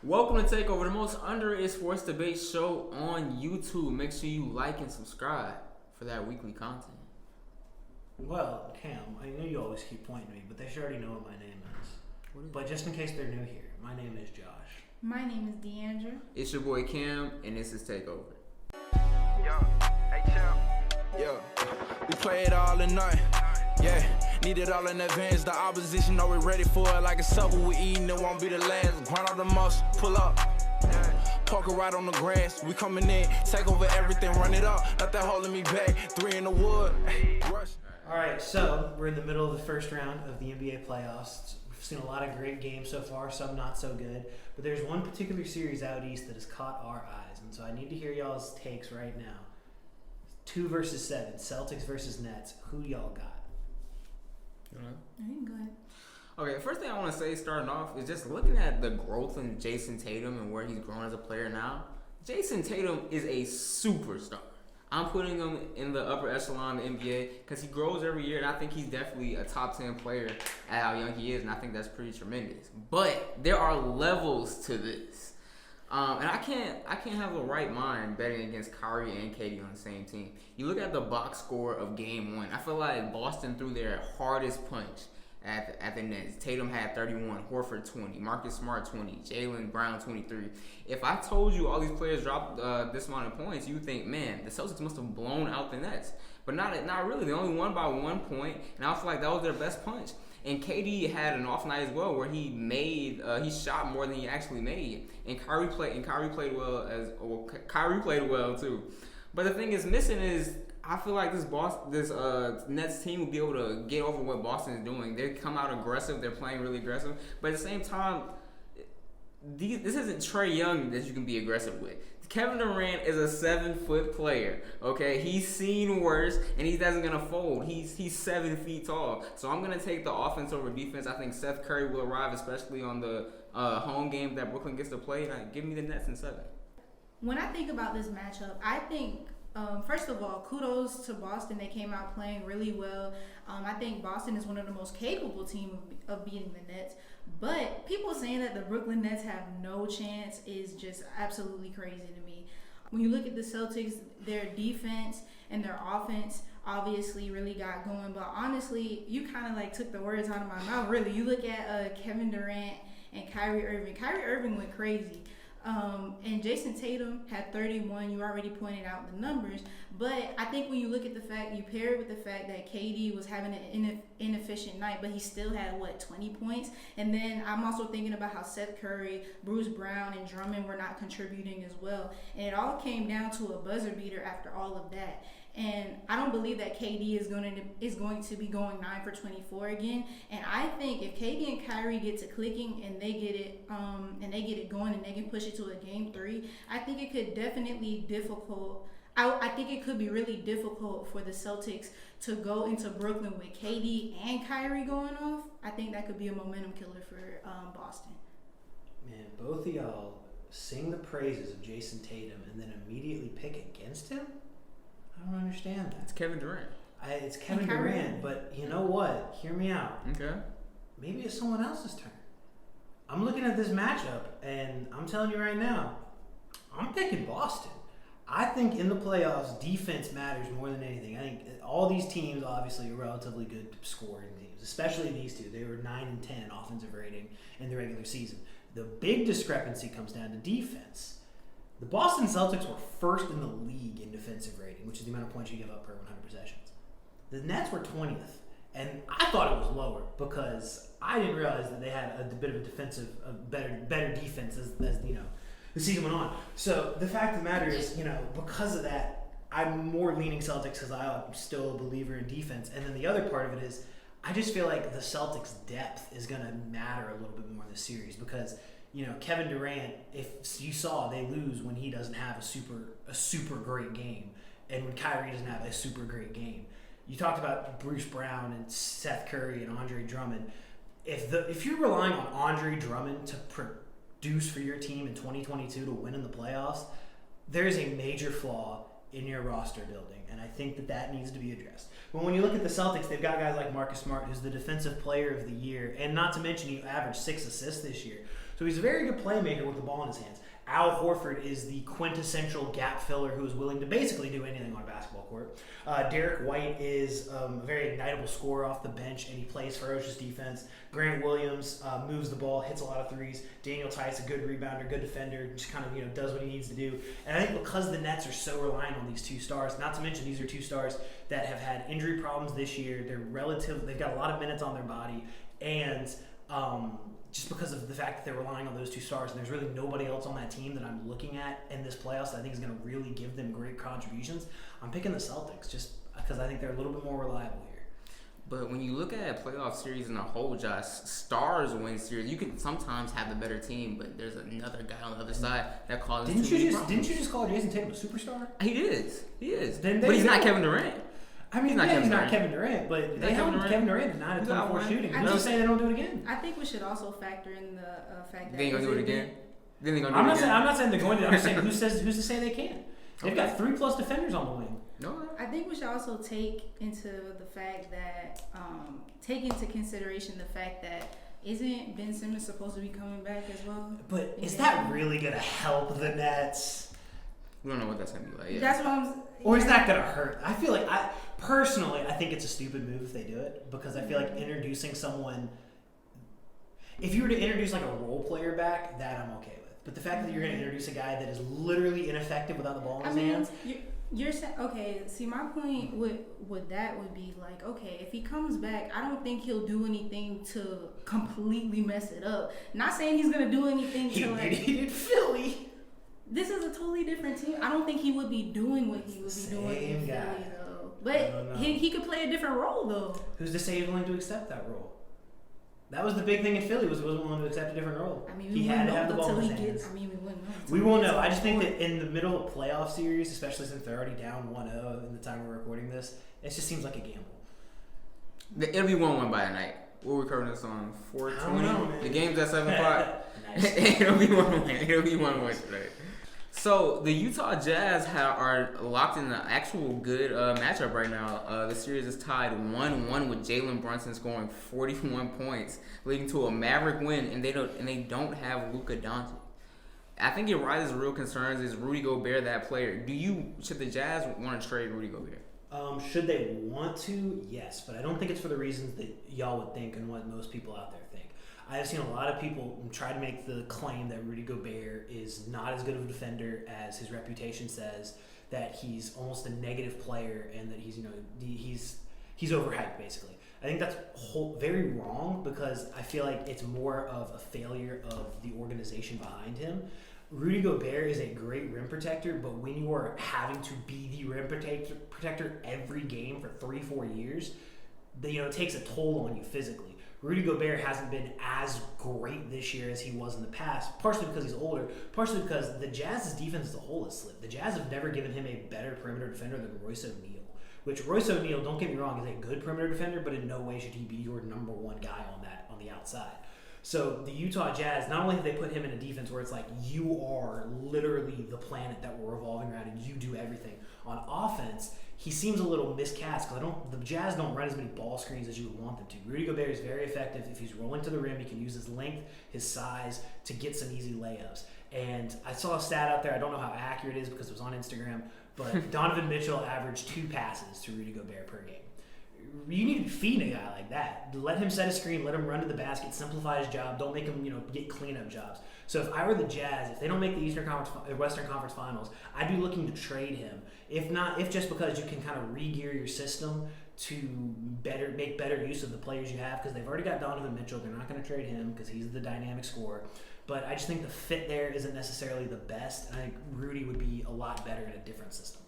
Welcome to Takeover, the most underrated sports debate show on YouTube. Make sure you like and subscribe for that weekly content. Well, Cam, I know you always keep pointing at me, but they should already know what my name is. But just in case they're new here, my name is Josh. My name is Deandra. It's your boy Cam, and this is Takeover. Yo, hey champ. Yo, we play it all tonight. Yeah, need it all in advance. The opposition know we're ready for it. Like a supper we eating, it won't be the last. Grind out the muscle, pull up. Poker right on the grass. We coming in, take over everything, run it up. Not that holding me back. 3 in the wood. Rush. All right, so we're in the middle of the first round of the NBA playoffs. We've seen a lot of great games so far, some not so good. But there's one particular series out east that has caught our eyes, and so I need to hear y'all's takes right now. 2 versus 7, Celtics versus Nets. Who y'all got? You can go ahead. Okay, the first thing I want to say starting off is just looking at the growth in Jason Tatum and where he's grown as a player now. Jason Tatum is a superstar. I'm putting him in the upper echelon of the NBA because he grows every year, and I think he's definitely a top 10 player at how young he is, and I think that's pretty tremendous. But there are levels to this. And I can't have the right mind betting against Kyrie and KD on the same team. You look at the box score of Game 1. I feel like Boston threw their hardest punch at the Nets. Tatum had 31, Horford 20, Marcus Smart 20, Jaylen Brown 23. If I told you all these players dropped this amount of points, you would think, man, the Celtics must have blown out the Nets. But not really. They only won by 1 point, and I feel like that was their best punch. And KD had an off night as well, where he shot more than he actually made. And Kyrie played well too. But the thing is missing is I feel like this Nets team will be able to get over what Boston is doing. They come out aggressive. They're playing really aggressive. But at the same time, this isn't Trae Young that you can be aggressive with. Kevin Durant is a 7-foot player. Okay, he's seen worse, and he doesn't gonna fold. He's 7 feet tall. So I'm gonna take the offense over defense. I think Seth Curry will arrive, especially on the home game that Brooklyn gets to play. Give me the Nets in 7. When I think about this matchup, I think first of all, kudos to Boston. They came out playing really well. I think Boston is one of the most capable teams of beating the Nets. But people saying that the Brooklyn Nets have no chance is just absolutely crazy to me. When you look at the Celtics, their defense and their offense obviously really got going. But honestly, you kind of like took the words out of my mouth, really. You look at Kevin Durant and Kyrie Irving. Kyrie Irving went crazy. And Jason Tatum had 31. You already pointed out the numbers. But I think when you look at the fact, you pair it with the fact that KD was having an inefficient night, but he still had, 20 points? And then I'm also thinking about how Seth Curry, Bruce Brown, and Drummond were not contributing as well. And it all came down to a buzzer beater after all of that. And I don't believe that KD is going to be going 9 for 24 again. And I think if KD and Kyrie get to clicking and they get it going and they can push it to a game 3, I think it could definitely difficult. I think it could be really difficult for the Celtics to go into Brooklyn with KD and Kyrie going off. I think that could be a momentum killer for Boston. Man, both of y'all sing the praises of Jason Tatum and then immediately pick against him? I don't understand that. It's Kevin Durant. It's Kevin Durant, but you know what? Hear me out. Okay. Maybe it's someone else's turn. I'm looking at this matchup, and I'm telling you right now, I'm picking Boston. I think in the playoffs, defense matters more than anything. I think all these teams obviously are relatively good scoring teams, especially these two. They were 9 and 10 offensive rating in the regular season. The big discrepancy comes down to defense. The Boston Celtics were first in the league in defensive rating, which is the amount of points you give up per 100 possessions. The Nets were 20th, and I thought it was lower because I didn't realize that they had a bit of a better defense as the season went on. So the fact of the matter is, because of that, I'm more leaning Celtics because I'm still a believer in defense. And then the other part of it is, I just feel like the Celtics' depth is going to matter a little bit more in this series because, Kevin Durant, if you saw, they lose when he doesn't have a super great game, and when Kyrie doesn't have a super great game. You talked about Bruce Brown and Seth Curry and Andre Drummond. If you're relying on Andre Drummond to produce for your team in 2022 to win in the playoffs, there is a major flaw in your roster building, and I think that needs to be addressed. But when you look at the Celtics, they've got guys like Marcus Smart, who's the defensive player of the year, and not to mention he averaged 6 assists this year. So So he's a very good playmaker with the ball in his hands. Al Horford is the quintessential gap filler who is willing to basically do anything on a basketball court. Derek White is a very ignitable scorer off the bench, and he plays ferocious defense. Grant Williams moves the ball, hits a lot of threes. Daniel Tice, a good rebounder, good defender, just kind of does what he needs to do. And I think because the Nets are so reliant on these two stars, not to mention these are two stars that have had injury problems this year. They've got a lot of minutes on their body, and just because of the fact that they're relying on those two stars, and there's really nobody else on that team that I'm looking at in this playoffs that I think is going to really give them great contributions, I'm picking the Celtics just because I think they're a little bit more reliable here. But when you look at a playoff series in a whole, Josh, stars win series. You can sometimes have the better team, but there's another guy on the other side that causes Didn't you just call Jason Tatum a superstar? He is. But he's not Kevin Durant. I mean, he's not Kevin Durant, but they held Kevin Durant to 9 of 24 shooting. I'm just saying they don't do it again. I think we should also factor in the fact that they ain't gonna do it again. I'm not saying they're going to. I'm just saying who's to say they can? They've got 3+ defenders on the wing. No. I think we should also take into consideration the fact that isn't Ben Simmons supposed to be coming back as well? But is that really gonna help the Nets? We don't know what that's gonna be like. Yeah. That's what I'm. Or is that gonna hurt? I feel like personally, I think it's a stupid move if they do it, because I feel like introducing someone. If you were to introduce like a role player back, that I'm okay with. But the fact that you're going to introduce a guy that is literally ineffective without the ball in his hands. You're saying, okay, see, my point would be like, okay, if he comes back, I don't think he'll do anything to completely mess it up. Not saying he's going to do anything to like. He did Philly. This is a totally different team. I don't think he would be doing what he would be doing in Philly, though. But he could play a different role, though. Who's to say he's willing to accept that role? That was the big thing in Philly, was he wasn't willing to accept a different role. I mean, he had to have the ball in his hands. we wouldn't know. We won't know. I just think that in the middle of a playoff series, especially since they're already down 1-0 in the time we're recording this, it just seems like a gamble. It'll be 1-1 by the night. We're recording this on 4/20. The game's at 7 o'clock. Nice. It'll be 1-1. It'll be 1-1 today. So the Utah Jazz are locked in an actual good matchup right now. The series is tied 1-1 with Jalen Brunson scoring 41 points, leading to a Maverick win, and they don't have Luka Doncic. I think it raises real concerns. Is Rudy Gobert that player? Should the Jazz want to trade Rudy Gobert? Should they want to? Yes, but I don't think it's for the reasons that y'all would think and what most people out there think. I have seen a lot of people try to make the claim that Rudy Gobert is not as good of a defender as his reputation says, that he's almost a negative player, and that he's overhyped basically. I think that's very wrong, because I feel like it's more of a failure of the organization behind him. Rudy Gobert is a great rim protector, but when you are having to be the rim protector every game for 3-4 years, it takes a toll on you physically. Rudy Gobert hasn't been as great this year as he was in the past, partially because he's older, partially because the Jazz's defense as a whole has slipped. The Jazz have never given him a better perimeter defender than Royce O'Neal, which Royce O'Neal, don't get me wrong, is a good perimeter defender, but in no way should he be your number one guy on the outside. So the Utah Jazz, not only have they put him in a defense where it's like you are literally the planet that we're revolving around and you do everything. On offense, he seems a little miscast because the Jazz don't run as many ball screens as you would want them to. Rudy Gobert is very effective. If he's rolling to the rim, he can use his length, his size to get some easy layups. And I saw a stat out there, I don't know how accurate it is because it was on Instagram, but Donovan Mitchell averaged 2 passes to Rudy Gobert per game. You need to feed a guy like that. Let him set a screen, let him run to the basket, simplify his job. Don't make him, get cleanup jobs. So if I were the Jazz, if they don't make the Western Conference Finals, I'd be looking to trade him. If just because you can kind of re-gear your system to make better use of the players you have, because they've already got Donovan Mitchell. They're not going to trade him because he's the dynamic scorer. But I just think the fit there isn't necessarily the best. And I think Rudy would be a lot better in a different system.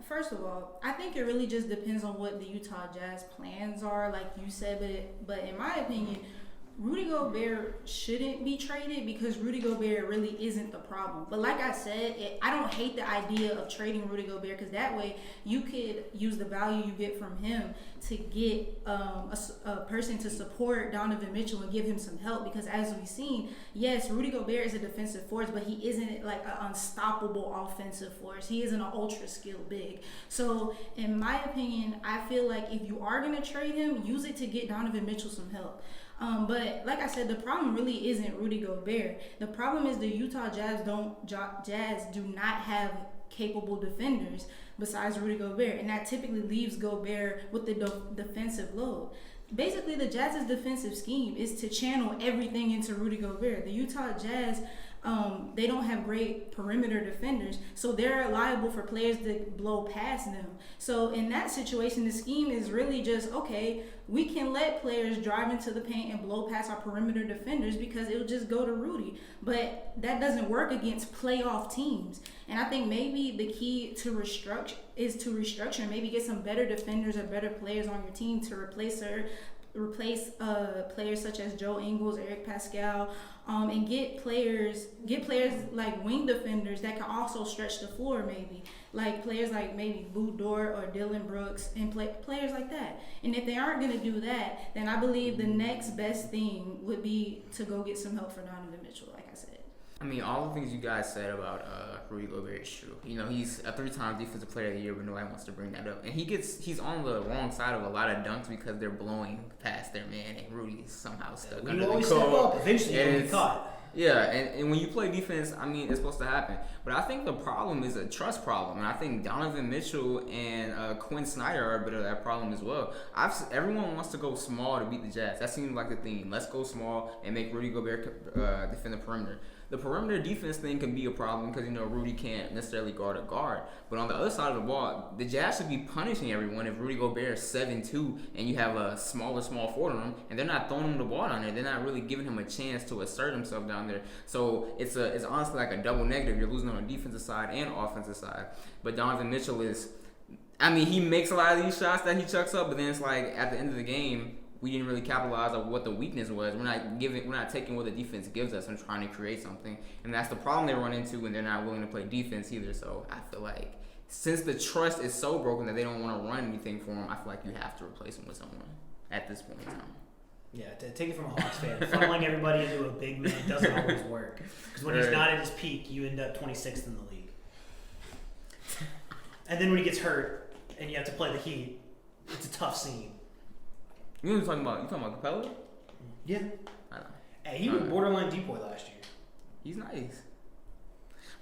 First of all, I think it really just depends on what the Utah Jazz plans are, like you said. But in my opinion, Rudy Gobert shouldn't be traded because Rudy Gobert really isn't the problem. But like I said, I don't hate the idea of trading Rudy Gobert because that way you could use the value you get from him to get a person to support Donovan Mitchell and give him some help. Because as we've seen, yes, Rudy Gobert is a defensive force, but he isn't like an unstoppable offensive force. He isn't an ultra skilled big. So in my opinion, I feel like if you are going to trade him, use it to get Donovan Mitchell some help. But like I said, the problem really isn't Rudy Gobert. The problem is the Utah Jazz do not have capable defenders besides Rudy Gobert, and that typically leaves Gobert with the defensive load. Basically, the Jazz's defensive scheme is to channel everything into Rudy Gobert. The Utah Jazz, they don't have great perimeter defenders, so they're liable for players to blow past them. So in that situation, the scheme is really just, okay, we can let players drive into the paint and blow past our perimeter defenders because it'll just go to Rudy. But that doesn't work against playoff teams. And I think maybe the key to restructure is to restructure, maybe get some better defenders or better players on your team to replace players such as Joe Ingles, Eric Pascal, and get players like wing defenders that can also stretch the floor, maybe like players like maybe Lou Dort or Dylan Brooks and players like that. And if they aren't going to do that, then I believe the next best thing would be to go get some help for Donovan Mitchell, like I said. I mean, all the things you guys said about Rudy Gobert is true. You know, he's a 3-time Defensive Player of the Year, but nobody wants to bring that up. And he's on the wrong side of a lot of dunks because they're blowing past their man, and Rudy's somehow stuck under the You always step up. Eventually, you'll get caught. Yeah, and when you play defense, I mean, it's supposed to happen. But I think the problem is a trust problem, and I think Donovan Mitchell and Quinn Snyder are a bit of that problem as well. Everyone wants to go small to beat the Jazz. That seems like the theme. Let's go small and make Rudy Gobert defend the perimeter. The perimeter defense thing can be a problem because, you know, Rudy can't necessarily guard a guard. But on the other side of the ball, the Jazz should be punishing everyone if Rudy Gobert is 7'2" and you have a small forward on him, and they're not throwing him the ball down there. They're not really giving him a chance to assert himself down there. So it's honestly like a double negative. You're losing on the defensive side and offensive side. But Donovan Mitchell he makes a lot of these shots that he chucks up, but then it's like at the end of the game, we didn't really capitalize on what the weakness was. We're not taking what the defense gives us and trying to create something. And that's the problem they run into when they're not willing to play defense either. So I feel like since the trust is so broken that they don't want to run anything for him, I feel like you have to replace him with someone at this point in time. Yeah, take it from a Hawks fan. Funneling everybody into a big man doesn't always work. Because when he's not at his peak, you end up 26th in the league. And then when he gets hurt and you have to play the Heat, it's a tough scene. You talking about Capella? Yeah. I know. Hey, he was borderline decoy last year. He's nice.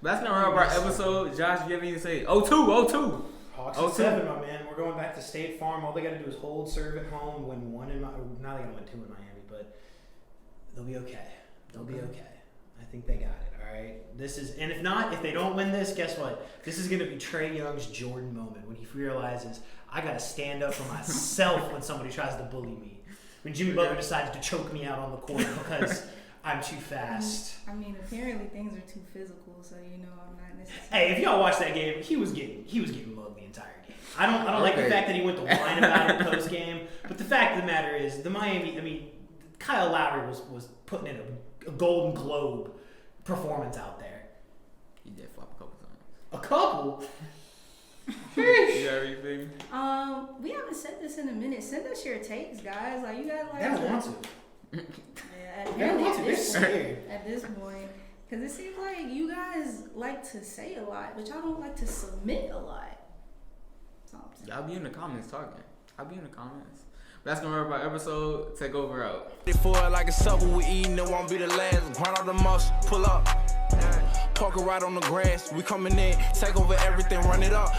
But that's gonna wrap up our episode. Josh, you have anything to say? 0-2. Hawks at 7, my man. We're going back to State Farm. All they got to do is hold serve at home, win 1 in Miami. Now they got to win 2 in Miami, but they'll be okay. They'll be okay. I think they got it. All right. And if they don't win this, guess what? This is gonna be Trae Young's Jordan moment when he realizes I gotta stand up for myself when somebody tries to bully me. When Jimmy Butler decided to choke me out on the court because I'm too fast. I mean, apparently things are too physical, so I'm not necessarily. Hey, if y'all watch that game, he was getting mugged the entire game. I don't like the fact that he went to whine about it post game, but the fact of the matter is Kyle Lowry was putting in a Golden Globe performance out there. He did flop a couple times. A couple? You got anything? We haven't said this in a minute. Send us your takes, guys. Like, you guys like. They don't want to. Yeah, They don't want to. They're scared. At this point, because it seems like you guys like to say a lot, but y'all don't like to submit a lot. Y'all be in the comments talking. I'll be in the comments. That's gonna wrap our episode. Takeover out. For it like a supper we eating, it won't be the last. Grind all the muscle, pull up. Park it right on the grass. We coming in, take over everything, run it up.